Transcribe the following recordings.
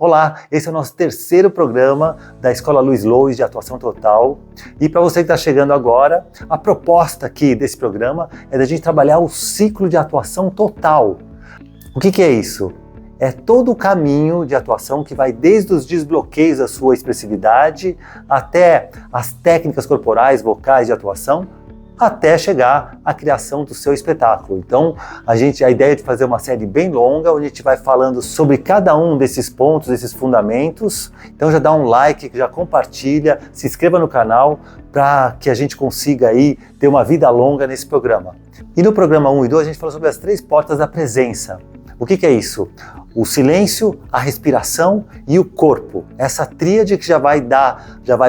Olá, esse é o nosso terceiro programa da Escola Luiz Lois de Atuação Total. E para você que está chegando agora, a proposta aqui desse programa é da gente trabalhar o ciclo de atuação total. O que é isso? É todo o caminho de atuação que vai desde os desbloqueios da sua expressividade até as técnicas corporais, vocais de atuação, até chegar à criação do seu espetáculo. Então, a ideia de fazer uma série bem longa, onde a gente vai falando sobre cada um desses pontos, desses fundamentos. Então já dá um like, já compartilha, se inscreva no canal para que a gente consiga aí ter uma vida longa nesse programa. E no programa 1 e 2 a gente falou sobre as 3 portas da presença. O que é isso? O silêncio, a respiração e o corpo. Essa tríade que já vai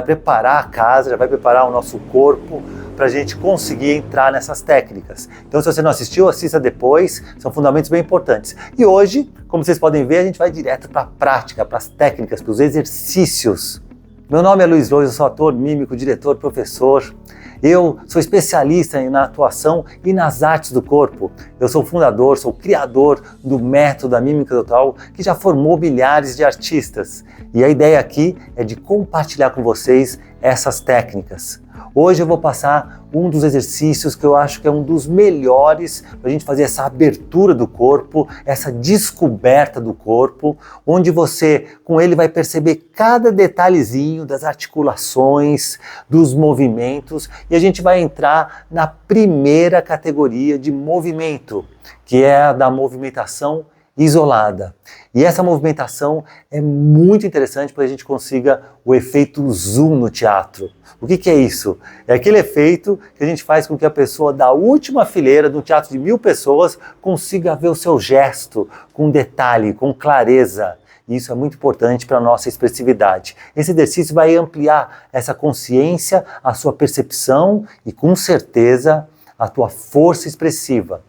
preparar a casa, já vai preparar o nosso corpo para a gente conseguir entrar nessas técnicas. Então, se você não assistiu, assista depois, são fundamentos bem importantes. E hoje, como vocês podem ver, a gente vai direto para a prática, para as técnicas, para os exercícios. Meu nome é Luiz Lois, eu sou ator, mímico, diretor, professor. Eu sou especialista na atuação e nas artes do corpo. Eu sou fundador, sou criador do método da mímica total, que já formou milhares de artistas. E a ideia aqui é de compartilhar com vocês essas técnicas. Hoje eu vou passar um dos exercícios que eu acho que é um dos melhores para a gente fazer essa abertura do corpo, essa descoberta do corpo, onde você, com ele, vai perceber cada detalhezinho das articulações, dos movimentos, e a gente vai entrar na primeira categoria de movimento, que é a da movimentação isolada. E essa movimentação é muito interessante para que a gente consiga o efeito zoom no teatro. O que é isso? É aquele efeito que a gente faz com que a pessoa da última fileira de um teatro de 1000 pessoas consiga ver o seu gesto com detalhe, com clareza. E isso é muito importante para a nossa expressividade. Esse exercício vai ampliar essa consciência, a sua percepção e, com certeza, a tua força expressiva.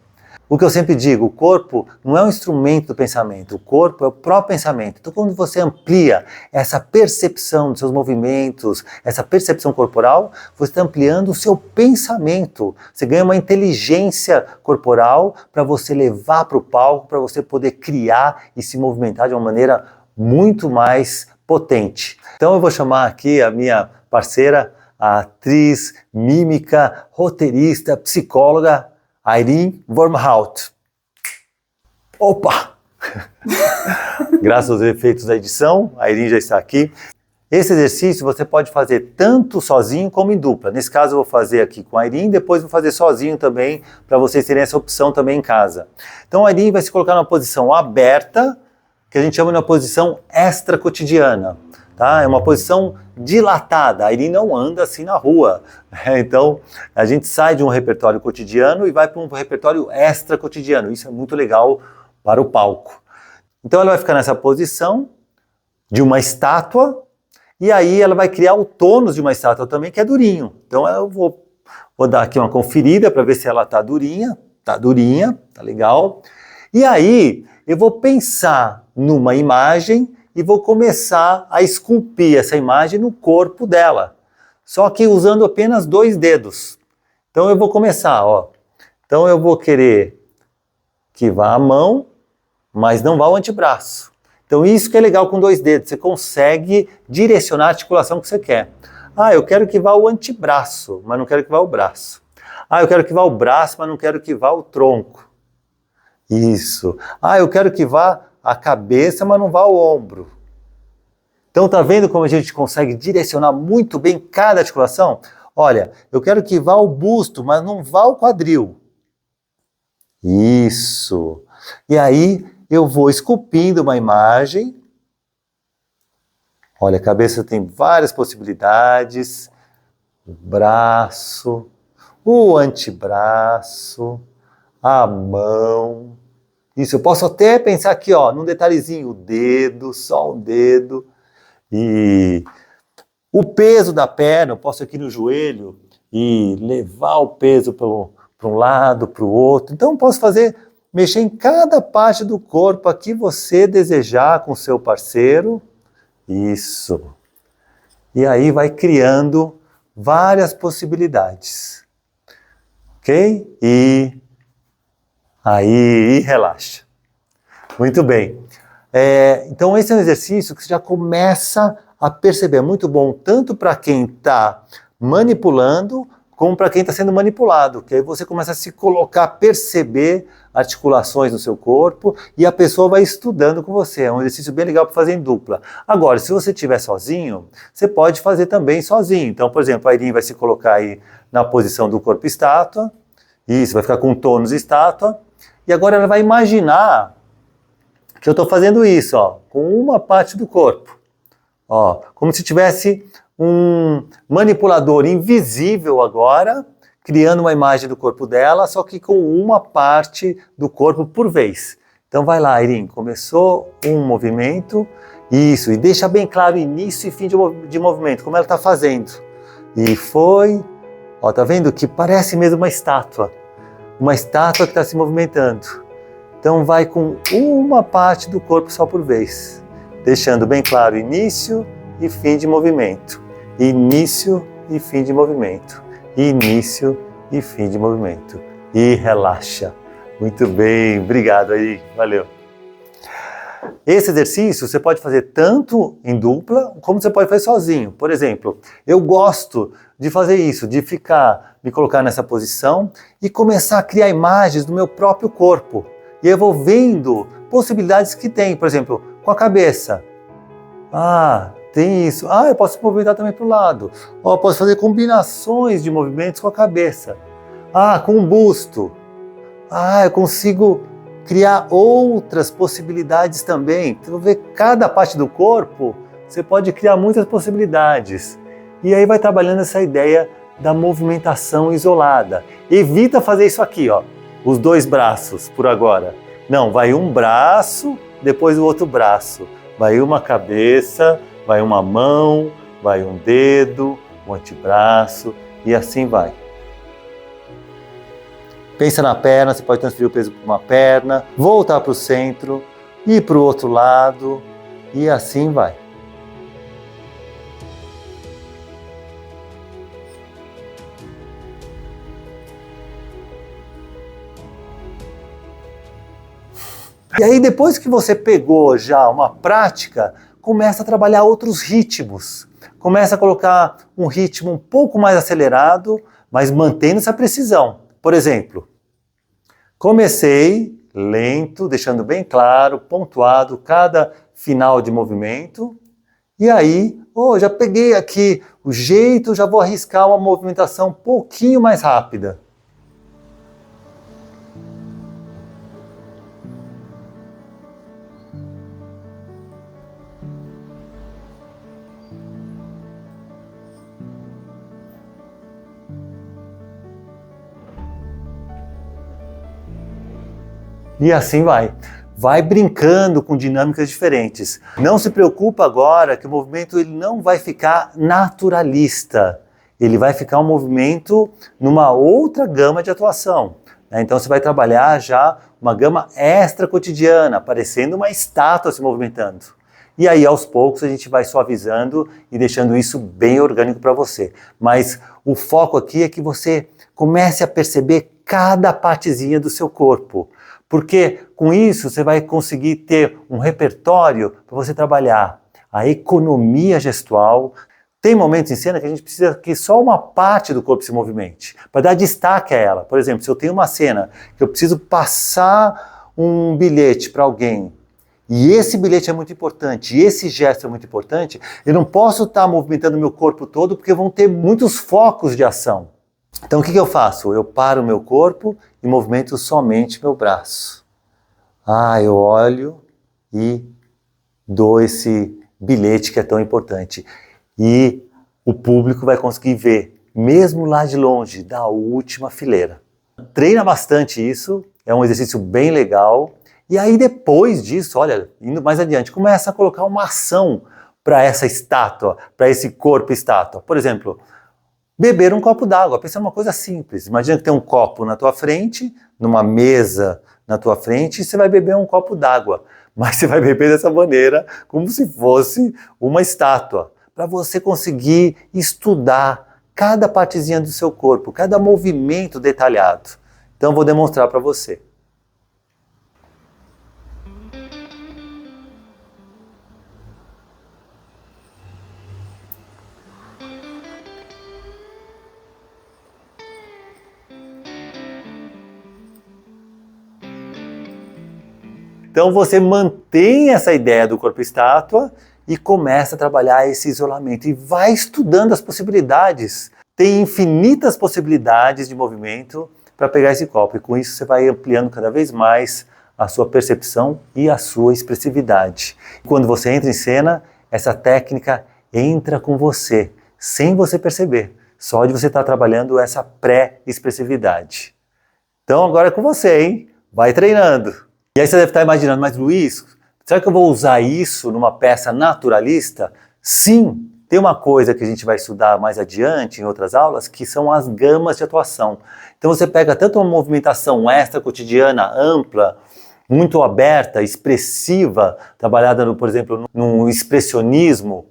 O que eu sempre digo, o corpo não é um instrumento do pensamento, o corpo é o próprio pensamento. Então, quando você amplia essa percepção dos seus movimentos, essa percepção corporal, você está ampliando o seu pensamento. Você ganha uma inteligência corporal para você levar para o palco, para você poder criar e se movimentar de uma maneira muito mais potente. Então, eu vou chamar aqui a minha parceira, a atriz, mímica, roteirista, psicóloga, Irene Wormhout. Opa! Graças aos efeitos da edição, a Irene já está aqui. Esse exercício você pode fazer tanto sozinho como em dupla. Nesse caso eu vou fazer aqui com a Irene, depois vou fazer sozinho também, para vocês terem essa opção também em casa. Então a Irene vai se colocar numa posição aberta, que a gente chama de uma posição extra-cotidiana. Tá? É uma posição dilatada, a Irene não anda assim na rua. Então, a gente sai de um repertório cotidiano e vai para um repertório extra-cotidiano. Isso é muito legal para o palco. Então, ela vai ficar nessa posição de uma estátua e aí ela vai criar o tônus de uma estátua também, que é durinho. Então, eu vou dar aqui uma conferida para ver se ela está durinha. Está durinha, tá legal. E aí, eu vou pensar numa imagem e vou começar a esculpir essa imagem no corpo dela. Só que usando apenas 2 dedos. Então eu vou começar, ó. Então eu vou querer que vá a mão, mas não vá o antebraço. Então isso que é legal com 2 dedos, você consegue direcionar a articulação que você quer. Ah, eu quero que vá o antebraço, mas não quero que vá o braço. Ah, eu quero que vá o braço, mas não quero que vá o tronco. Isso. Ah, eu quero que vá a cabeça, mas não vá ao ombro. Então tá vendo como a gente consegue direcionar muito bem cada articulação? Olha, eu quero que vá ao busto, mas não vá ao quadril. Isso. E aí eu vou esculpindo uma imagem. Olha, a cabeça tem várias possibilidades. O braço, o antebraço, a mão. Isso, eu posso até pensar aqui, ó, num detalhezinho, o dedo, só um dedo. E o peso da perna, eu posso ir aqui no joelho e levar o peso para um lado, para o outro. Então, eu posso mexer em cada parte do corpo a que você desejar com o seu parceiro. Isso. E aí vai criando várias possibilidades. Ok? E relaxa. Muito bem. Então esse é um exercício que você já começa a perceber. É muito bom tanto para quem está manipulando, como para quem está sendo manipulado, que aí você começa a se colocar, perceber articulações no seu corpo e a pessoa vai estudando com você. É um exercício bem legal para fazer em dupla. Agora, se você estiver sozinho, você pode fazer também sozinho. Então, por exemplo, a Irene vai se colocar aí na posição do corpo estátua, isso, vai ficar com o tônus estátua, e agora ela vai imaginar que eu estou fazendo isso, ó, com uma parte do corpo. Ó, como se tivesse um manipulador invisível agora, criando uma imagem do corpo dela, só que com uma parte do corpo por vez. Então vai lá, Irene, começou um movimento, isso, e deixa bem claro início e fim de movimento, como ela está fazendo. E foi, ó, tá vendo que parece mesmo uma estátua que está se movimentando. Então vai com uma parte do corpo só por vez, deixando bem claro início e fim de movimento. Início e fim de movimento. Início e fim de movimento. E relaxa. Muito bem, obrigado aí, valeu. Esse exercício você pode fazer tanto em dupla, como você pode fazer sozinho. Por exemplo, eu gosto de fazer isso, de me colocar nessa posição e começar a criar imagens do meu próprio corpo. E eu vou vendo possibilidades que tem, por exemplo, com a cabeça. Tem isso. Eu posso movimentar também para o lado. Eu posso fazer combinações de movimentos com a cabeça. Com o busto. Eu consigo criar outras possibilidades também. Então, ver cada parte do corpo, você pode criar muitas possibilidades. E aí vai trabalhando essa ideia da movimentação isolada. Evita fazer isso aqui, ó. Os dois braços, por agora. Não, vai um braço, depois o outro braço. Vai uma cabeça, vai uma mão, vai um dedo, um antebraço e assim vai. Pensa na perna, você pode transferir o peso para uma perna, voltar para o centro, ir para o outro lado e assim vai. E aí depois que você pegou já uma prática, começa a trabalhar outros ritmos. Começa a colocar um ritmo um pouco mais acelerado, mas mantendo essa precisão. Por exemplo, comecei lento, deixando bem claro, pontuado cada final de movimento. E aí, já peguei aqui o jeito, já vou arriscar uma movimentação um pouquinho mais rápida. E assim vai. Vai brincando com dinâmicas diferentes. Não se preocupa agora que o movimento ele não vai ficar naturalista. Ele vai ficar um movimento numa outra gama de atuação. Então você vai trabalhar já uma gama extra cotidiana, parecendo uma estátua se movimentando. E aí aos poucos a gente vai suavizando e deixando isso bem orgânico para você. Mas o foco aqui é que você comece a perceber cada partezinha do seu corpo. Porque com isso você vai conseguir ter um repertório para você trabalhar a economia gestual. Tem momentos em cena que a gente precisa que só uma parte do corpo se movimente, para dar destaque a ela. Por exemplo, se eu tenho uma cena que eu preciso passar um bilhete para alguém, e esse bilhete é muito importante, e esse gesto é muito importante, eu não posso estar movimentando o meu corpo todo porque vão ter muitos focos de ação. Então o que eu faço? Eu paro o meu corpo e movimento somente meu braço. Eu olho e dou esse bilhete que é tão importante. E o público vai conseguir ver, mesmo lá de longe, da última fileira. Treina bastante isso, é um exercício bem legal. E aí depois disso, olha, indo mais adiante, começa a colocar uma ação para essa estátua, para esse corpo estátua. Por exemplo, beber um copo d'água. Pensa numa coisa simples. Imagina que tem um copo na tua frente, numa mesa na tua frente, e você vai beber um copo d'água. Mas você vai beber dessa maneira, como se fosse uma estátua, para você conseguir estudar cada partezinha do seu corpo, cada movimento detalhado. Então eu vou demonstrar para você. Então você mantém essa ideia do corpo estátua e começa a trabalhar esse isolamento e vai estudando as possibilidades. Tem infinitas possibilidades de movimento para pegar esse copo e com isso você vai ampliando cada vez mais a sua percepção e a sua expressividade. Quando você entra em cena, essa técnica entra com você, sem você perceber, só de você estar trabalhando essa pré-expressividade. Então agora é com você, hein? Vai treinando. E aí você deve estar imaginando, mas Luiz, será que eu vou usar isso numa peça naturalista? Sim, tem uma coisa que a gente vai estudar mais adiante em outras aulas, que são as gamas de atuação. Então você pega tanto uma movimentação extra cotidiana, ampla, muito aberta, expressiva, trabalhada, por exemplo, no expressionismo,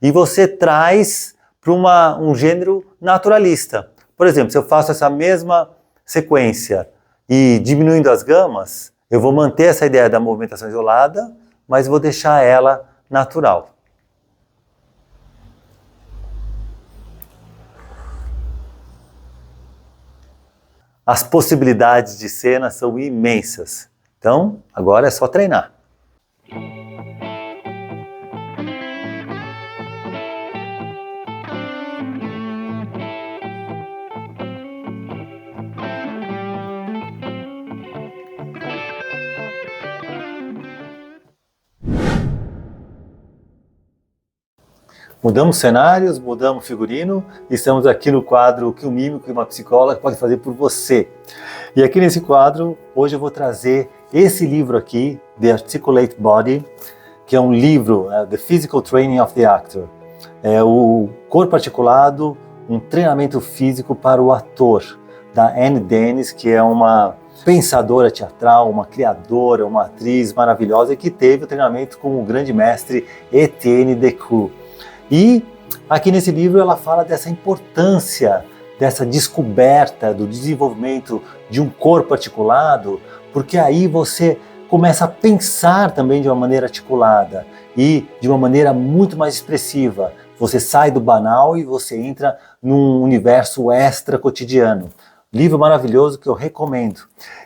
e você traz para um gênero naturalista. Por exemplo, se eu faço essa mesma sequência e diminuindo as gamas, eu vou manter essa ideia da movimentação isolada, mas vou deixar ela natural. As possibilidades de cena são imensas. Então, agora é só treinar. Mudamos cenários, mudamos figurino e estamos aqui no quadro O que um mímico e uma psicóloga podem fazer por você. E aqui nesse quadro, hoje eu vou trazer esse livro aqui, The Articulate Body, que é um livro, The Physical Training of the Actor. É o corpo articulado, um treinamento físico para o ator, da Anne Dennis, que é uma pensadora teatral, uma criadora, uma atriz maravilhosa e que teve o treinamento com o grande mestre Etienne Decaux. E aqui nesse livro ela fala dessa importância, dessa descoberta do desenvolvimento de um corpo articulado, porque aí você começa a pensar também de uma maneira articulada e de uma maneira muito mais expressiva. Você sai do banal e você entra num universo extra cotidiano. Livro maravilhoso que eu recomendo.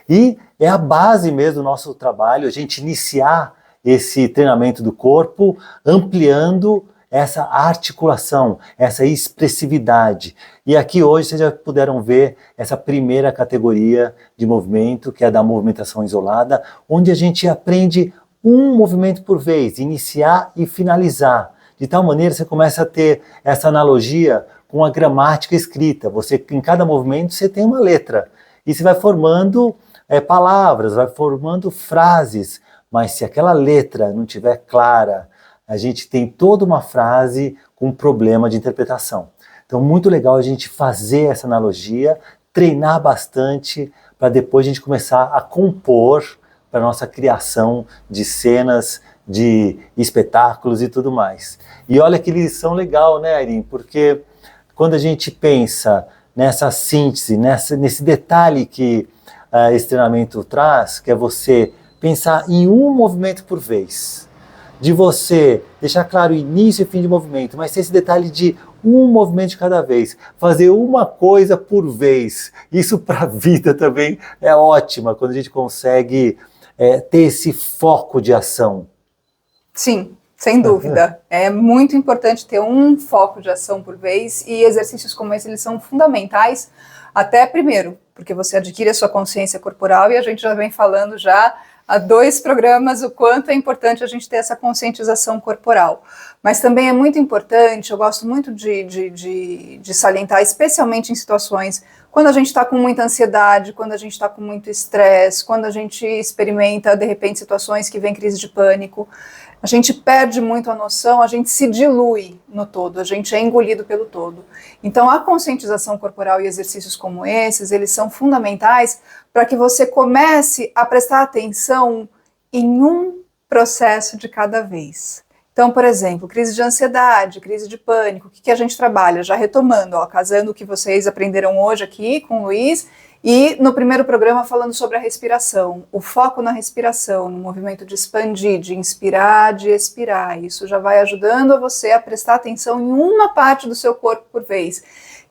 E é a base mesmo do nosso trabalho, a gente iniciar esse treinamento do corpo, ampliando essa articulação, essa expressividade. E aqui hoje vocês já puderam ver essa primeira categoria de movimento, que é a da movimentação isolada, onde a gente aprende um movimento por vez, iniciar e finalizar. De tal maneira você começa a ter essa analogia com a gramática escrita. Você, em cada movimento você tem uma letra. E você vai formando palavras, vai formando frases. Mas se aquela letra não estiver clara, a gente tem toda uma frase com problema de interpretação. Então, muito legal a gente fazer essa analogia, treinar bastante, para depois a gente começar a compor para a nossa criação de cenas, de espetáculos e tudo mais. E olha que lição legal, né, Irene? Porque quando a gente pensa nessa síntese, nesse detalhe que esse treinamento traz, que é você pensar em um movimento por vez, de você deixar claro o início e fim de movimento, mas ter esse detalhe de um movimento de cada vez, fazer uma coisa por vez. Isso para a vida também é ótima, quando a gente consegue ter esse foco de ação. Sim, sem dúvida. É muito importante ter um foco de ação por vez e exercícios como esse, eles são fundamentais, até primeiro, porque você adquire a sua consciência corporal e a gente já vem falando já há 2 programas o quanto é importante a gente ter essa conscientização corporal. Mas também é muito importante, eu gosto muito de salientar, especialmente em situações quando a gente está com muita ansiedade, quando a gente está com muito estresse, quando a gente experimenta, de repente, situações que vem crise de pânico, a gente perde muito a noção, a gente se dilui no todo, a gente é engolido pelo todo. Então a conscientização corporal e exercícios como esses, eles são fundamentais para que você comece a prestar atenção em um processo de cada vez. Então, por exemplo, crise de ansiedade, crise de pânico, o que a gente trabalha? Já retomando, casando o que vocês aprenderam hoje aqui com o Luiz, e no primeiro programa falando sobre a respiração, o foco na respiração, no movimento de expandir, de inspirar, de expirar. Isso já vai ajudando a você a prestar atenção em uma parte do seu corpo por vez,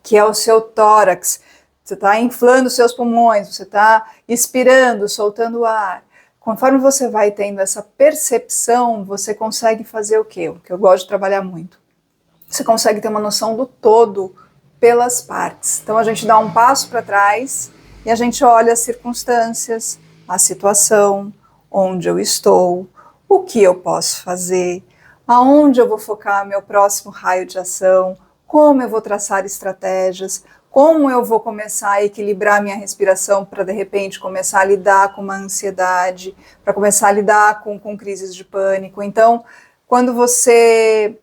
que é o seu tórax. Você está inflando os seus pulmões, você está expirando, soltando o ar. Conforme você vai tendo essa percepção, você consegue fazer o quê? O que eu gosto de trabalhar muito. Você consegue ter uma noção do todo pelas partes. Então a gente dá um passo para trás e a gente olha as circunstâncias, a situação, onde eu estou, o que eu posso fazer, aonde eu vou focar meu próximo raio de ação, como eu vou traçar estratégias, como eu vou começar a equilibrar minha respiração para, de repente, começar a lidar com uma ansiedade, para começar a lidar com crises de pânico. Então, quando você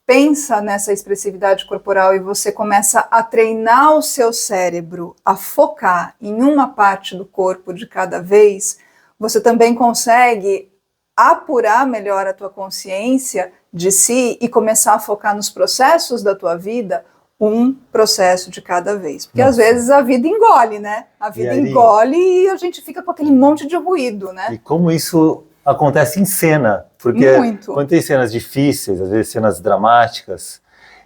pensa nessa expressividade corporal e você começa a treinar o seu cérebro a focar em uma parte do corpo de cada vez, você também consegue apurar melhor a tua consciência de si e começar a focar nos processos da tua vida, um processo de cada vez. Porque às vezes a vida engole, né? A vida engole e a gente fica com aquele monte de ruído, né? E como isso acontece em cena, porque quando tem cenas difíceis, às vezes cenas dramáticas,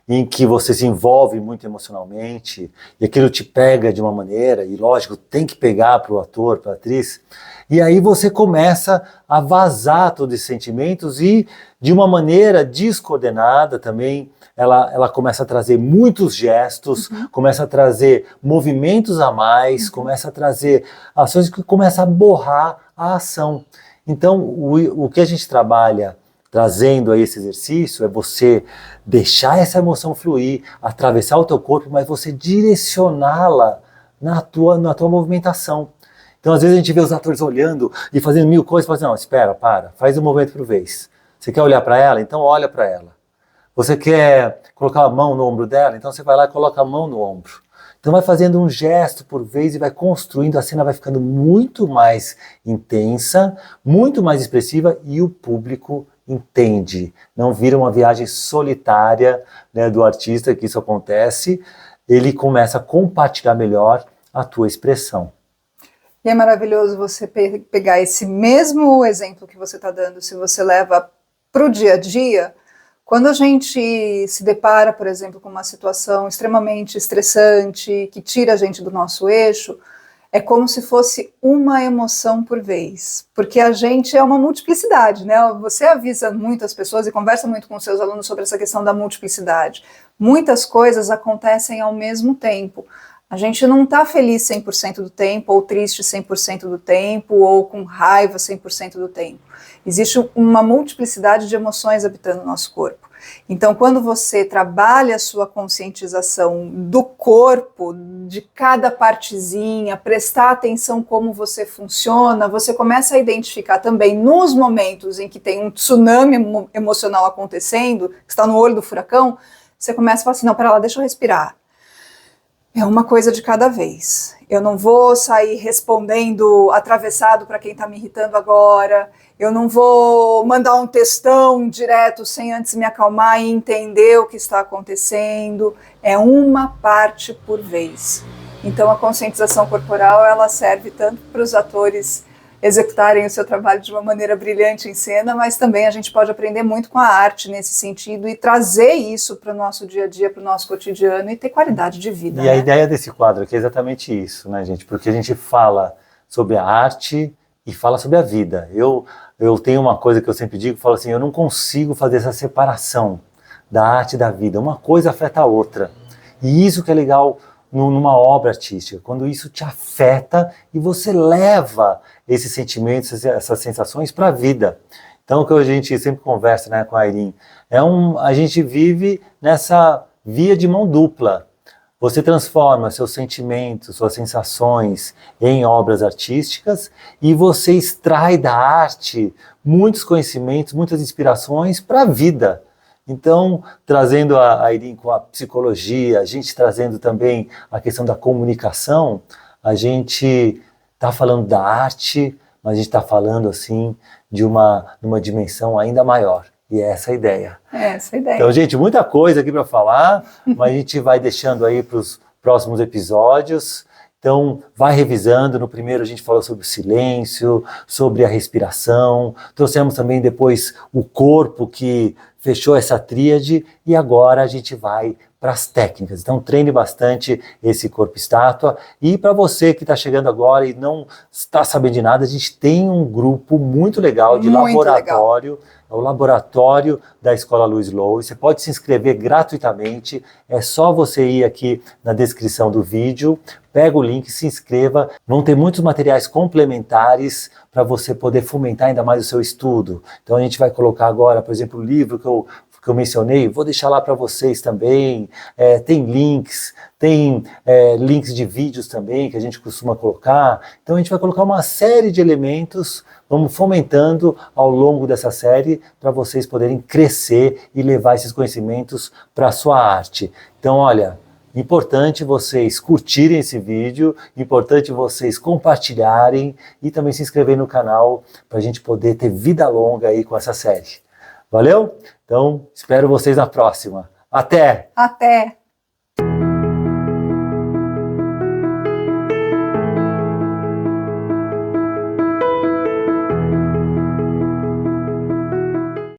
em que você se envolve muito emocionalmente, e aquilo te pega de uma maneira, e lógico, tem que pegar para o ator, para a atriz, e aí você começa a vazar todos esses sentimentos e, de uma maneira descoordenada também, ela começa a trazer muitos gestos, começa a trazer movimentos a mais, começa a trazer ações que começam a borrar a ação. Então, o que a gente trabalha trazendo aí esse exercício é você deixar essa emoção fluir, atravessar o teu corpo, mas você direcioná-la na tua movimentação. Então, às vezes a gente vê os atores olhando e fazendo mil coisas, e fala assim, não, espera, faz um movimento por vez. Você quer olhar para ela? Então olha para ela. Você quer colocar a mão no ombro dela? Então você vai lá e coloca a mão no ombro. Então vai fazendo um gesto por vez e vai construindo, a cena vai ficando muito mais intensa, muito mais expressiva e o público entende. Não vira uma viagem solitária, né, do artista, que isso acontece, ele começa a compartilhar melhor a tua expressão. E é maravilhoso você pegar esse mesmo exemplo que você está dando, se você leva para o dia a dia. Quando a gente se depara, por exemplo, com uma situação extremamente estressante, que tira a gente do nosso eixo, é como se fosse uma emoção por vez, porque a gente é uma multiplicidade, né? Você avisa muitas pessoas e conversa muito com seus alunos sobre essa questão da multiplicidade. Muitas coisas acontecem ao mesmo tempo. A gente não está feliz 100% do tempo, ou triste 100% do tempo, ou com raiva 100% do tempo. Existe uma multiplicidade de emoções habitando o nosso corpo. Então, quando você trabalha a sua conscientização do corpo, de cada partezinha, prestar atenção como você funciona, você começa a identificar também nos momentos em que tem um tsunami emocional acontecendo, que está no olho do furacão, você começa a falar assim, não, pera lá, deixa eu respirar. É uma coisa de cada vez. Eu não vou sair respondendo atravessado para quem está me irritando agora. Eu não vou mandar um textão direto sem antes me acalmar e entender o que está acontecendo. É uma parte por vez. Então a conscientização corporal, ela serve tanto para os atores executarem o seu trabalho de uma maneira brilhante em cena, mas também a gente pode aprender muito com a arte nesse sentido e trazer isso para o nosso dia a dia, para o nosso cotidiano e ter qualidade de vida. E a ideia desse quadro aqui é exatamente isso, né, gente? Porque a gente fala sobre a arte e fala sobre a vida. Eu tenho uma coisa que eu sempre digo, falo assim, eu não consigo fazer essa separação da arte e da vida. Uma coisa afeta a outra. E isso que é legal numa obra artística, quando isso te afeta e você leva esses sentimentos, essas sensações para a vida. Então, o que a gente sempre conversa, né, com a Airin, a gente vive nessa via de mão dupla. Você transforma seus sentimentos, suas sensações em obras artísticas e você extrai da arte muitos conhecimentos, muitas inspirações para a vida. Então, trazendo a Airin com a psicologia, a gente trazendo também a questão da comunicação, a gente está falando da arte, mas a gente está falando assim de uma dimensão ainda maior. E é essa a ideia. É essa a ideia. Então, gente, muita coisa aqui para falar, mas a gente vai deixando aí para os próximos episódios. Então, vai revisando. No primeiro a gente falou sobre o silêncio, sobre a respiração. Trouxemos também depois o corpo que fechou essa tríade e agora a gente vai para as técnicas. Então treine bastante esse corpo estátua. E para você que está chegando agora e não está sabendo de nada, a gente tem um grupo muito legal de laboratório. É o laboratório da Escola Luiz Lois. Você pode se inscrever gratuitamente. É só você ir aqui na descrição do vídeo, pega o link, se inscreva. Vão ter muitos materiais complementares para você poder fomentar ainda mais o seu estudo. Então a gente vai colocar agora, por exemplo, o livro que eu mencionei, vou deixar lá para vocês também. Tem links, tem links de vídeos também que a gente costuma colocar. Então a gente vai colocar uma série de elementos, vamos fomentando ao longo dessa série para vocês poderem crescer e levar esses conhecimentos para a sua arte. Então olha, importante vocês curtirem esse vídeo, importante vocês compartilharem e também se inscreverem no canal para a gente poder ter vida longa aí com essa série. Valeu? Então, espero vocês na próxima. Até! Até!